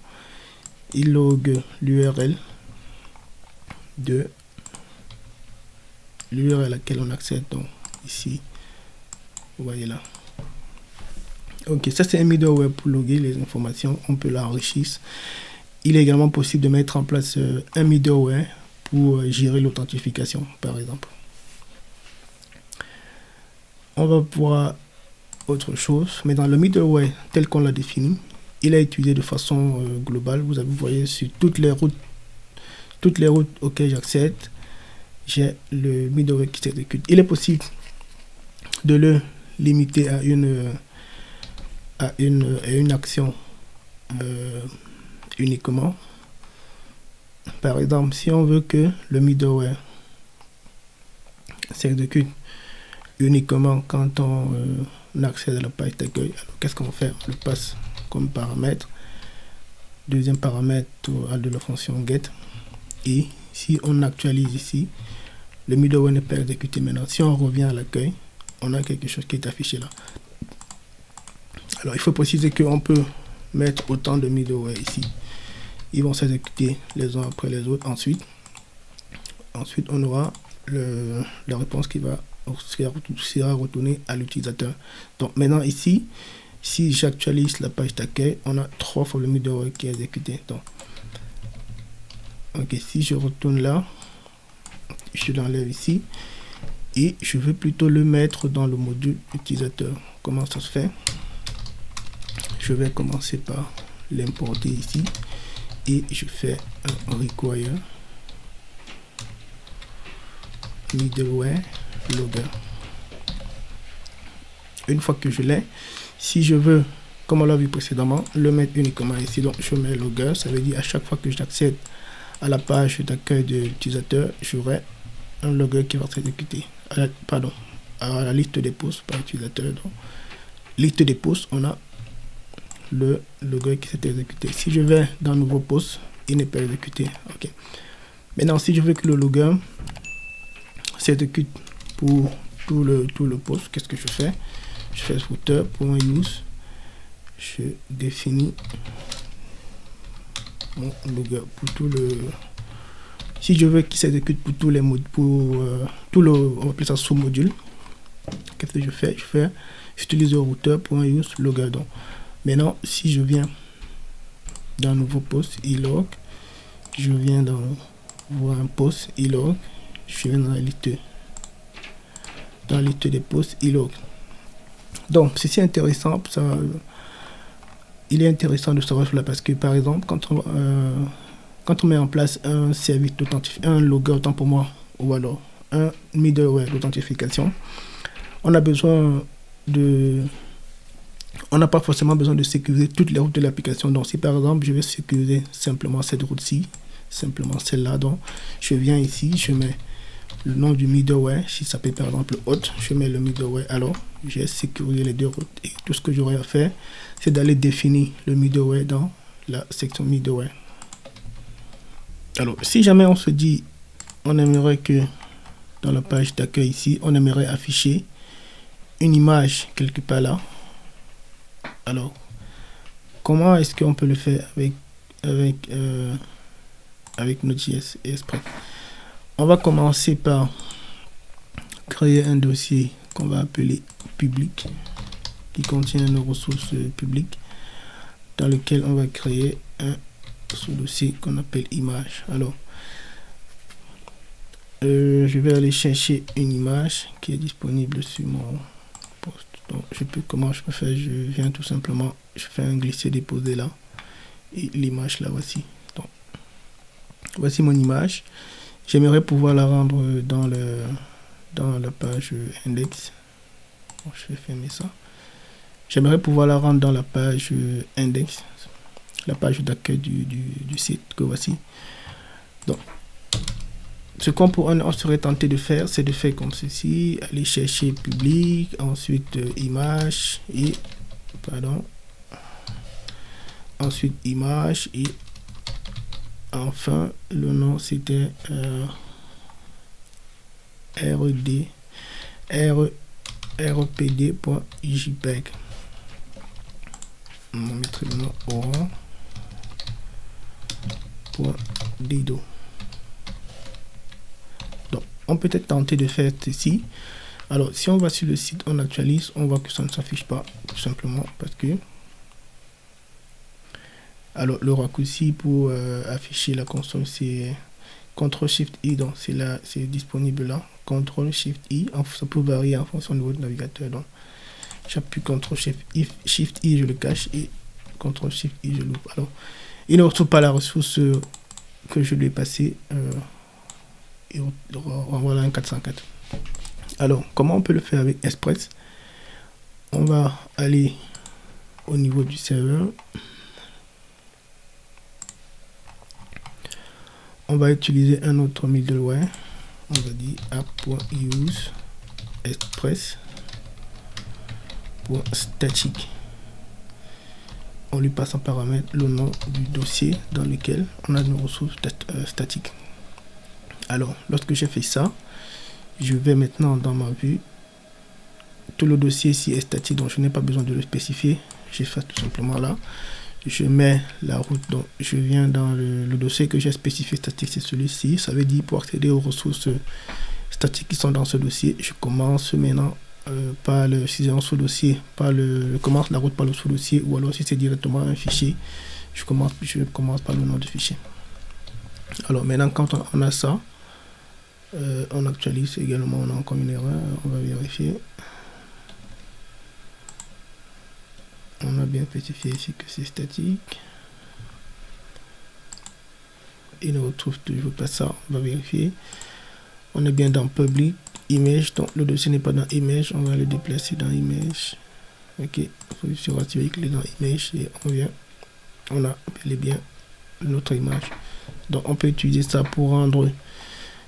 il log l'URL à laquelle on accède. Donc ici, vous voyez là. Ok, ça c'est un middleware pour loguer les informations, on peut l'enrichir. Il est également possible de mettre en place un middleware pour gérer l'authentification, par exemple. On va voir autre chose, mais dans le middleware tel qu'on l'a défini, il est utilisé de façon globale. Vous voyez sur toutes les routes auxquelles j'accède, j'ai le middleware qui s'exécute. Il est possible de le limiter à une action uniquement. Par exemple, si on veut que le middleware s'exécute uniquement quand on accède à la page d'accueil, alors qu'est-ce qu'on fait? On le passe comme paramètre. Deuxième paramètre de la fonction get. Et si on actualise ici, le middleware n'est pas exécuté maintenant. Si on revient à l'accueil, on a quelque chose qui est affiché là. Alors il faut préciser qu'on peut mettre autant de middleware ici. Ils vont s'exécuter les uns après les autres. Ensuite on aura la réponse qui sera retournée à l'utilisateur. Donc maintenant ici, si j'actualise la page d'accueil, on a 3 fois le middleware qui est exécuté. Donc, ok, si je retourne là, je l'enlève ici et je veux plutôt le mettre dans le module utilisateur. Comment ça se fait? Je vais commencer par l'importer ici et je fais un require middleware logger. Une fois que je l'ai, si je veux, comme on l'a vu précédemment, le mettre uniquement ici, donc je mets logger, ça veut dire à chaque fois que j'accède à la page d'accueil de l'utilisateur, j'aurai un logger qui va s'exécuter. Pardon, à la liste des posts par utilisateur. Donc, liste des posts, on a le logger qui s'est exécuté. Si je vais dans nouveau post, il n'est pas exécuté. Ok. Maintenant, si je veux que le logger s'exécute pour tout le post, qu'est-ce que je fais? Je fais footer.use, je définis mon logger pour tout le. Si je veux qu'il s'exécute pour tous les modes, pour tout le, on va appeler ça sous-module, qu'est-ce que je fais? J'utilise le router.use logger. Donc, maintenant, si je viens dans un nouveau post, ilog, je viens dans voir un post, ilog, je viens dans la liste des posts, ilog. Donc, ceci est intéressant, ça, il est intéressant de savoir cela parce que, par exemple, quand on met en place un service d'authentification, un logger autant pour moi, ou alors un middleware d'authentification, on a besoin de... On n'a pas forcément besoin de sécuriser toutes les routes de l'application. Donc, si par exemple, je vais sécuriser simplement cette route-ci, simplement celle-là, donc je viens ici, je mets le nom du middleware, si ça s'appelle par exemple hôte, je mets le middleware, alors j'ai sécurisé les deux routes. Et tout ce que j'aurai à faire, c'est d'aller définir le middleware dans la section middleware. Alors, si jamais on se dit, on aimerait que dans la page d'accueil ici, on aimerait afficher une image quelque part là. Alors, comment est-ce qu'on peut le faire avec Node.js et Express? On va commencer par créer un dossier qu'on va appeler public, qui contient nos ressources publiques, dans lequel on va créer un sous-dossier qu'on appelle image. Alors, je vais aller chercher une image qui est disponible sur mon poste. Donc, comment je peux faire? Je viens tout simplement, je fais un glisser-déposer là, et l'image là, voici. Donc, voici mon image. J'aimerais pouvoir la rendre dans la page index. Bon, je vais fermer ça. J'aimerais pouvoir la rendre dans la page index, la page d'accueil du site que voici. Donc, ce qu'on serait tenté de faire, c'est de faire comme ceci, aller chercher public, ensuite image et ensuite image et enfin le nom c'était rpd.jpeg. On va mettre le nom orange.dido. Donc, on peut être tenté de faire ceci. Alors, si on va sur le site, on actualise, on voit que ça ne s'affiche pas, tout simplement parce que... Alors, le raccourci pour afficher la console, c'est CTRL-SHIFT-I, donc c'est là, c'est disponible là. CTRL-SHIFT-I, ça peut varier en fonction de votre navigateur. Donc, j'appuie CTRL-SHIFT-I, je le cache, et CTRL-SHIFT-I, je l'ouvre. Alors, il ne retrouve pas la ressource que je lui ai passée. Et voilà un 404. Alors, comment on peut le faire avec Express? On va aller au niveau du serveur. On va utiliser un autre middleware. On va dire app.use express.static. On lui passe en paramètre le nom du dossier dans lequel on a nos ressources statiques. Alors, lorsque j'ai fait ça, je vais maintenant dans ma vue. Tout le dossier ici est statique, donc je n'ai pas besoin de le spécifier. J'efface tout simplement là. Je mets la route, donc je viens dans le dossier que j'ai spécifié statique, c'est celui-ci. Ça veut dire pour accéder aux ressources statiques qui sont dans ce dossier, je commence maintenant par le, si c'est un sous-dossier, je commence la route par le sous-dossier, ou alors si c'est directement un fichier, je commence par le nom du fichier. Alors maintenant, quand on a ça, on actualise également, on a encore une erreur, on va vérifier. On a bien spécifié ici que c'est statique. Il ne retrouve toujours pas ça, on va vérifier. On est bien dans Public, Image. Donc le dossier n'est pas dans Image. On va le déplacer dans Image. Ok. Sur il est dans Image et on vient. On a bel et bien notre image. Donc on peut utiliser ça pour rendre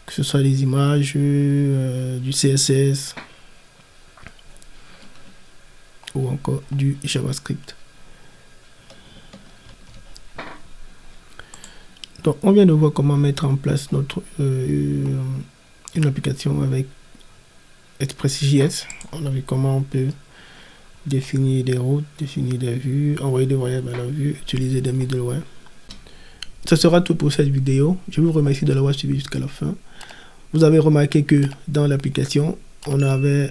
que ce soit des images, du CSS ou encore du JavaScript. Donc on vient de voir comment mettre en place notre une application avec Express.js. On a vu comment on peut définir des routes, définir des vues, envoyer des voyages à la vue, utiliser des middleware. Ce sera tout pour cette vidéo. Je vous remercie de l'avoir suivi jusqu'à la fin. Vous avez remarqué que dans l'application, on avait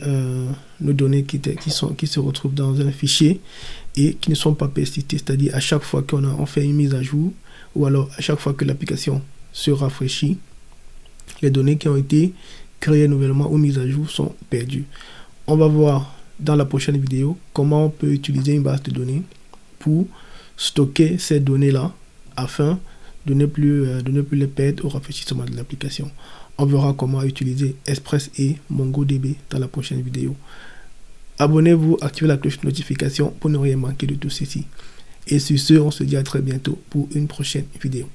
nos données qui se retrouvent dans un fichier et qui ne sont pas persistées. C'est-à-dire à chaque fois qu'on fait une mise à jour ou alors à chaque fois que l'application se rafraîchit, les données qui ont été créées nouvellement ou mises à jour sont perdues. On va voir dans la prochaine vidéo comment on peut utiliser une base de données pour stocker ces données-là afin de ne plus les perdre au rafraîchissement de l'application. On verra comment utiliser Express et MongoDB dans la prochaine vidéo. Abonnez-vous, activez la cloche de notification pour ne rien manquer de tout ceci. Et sur ce, on se dit à très bientôt pour une prochaine vidéo.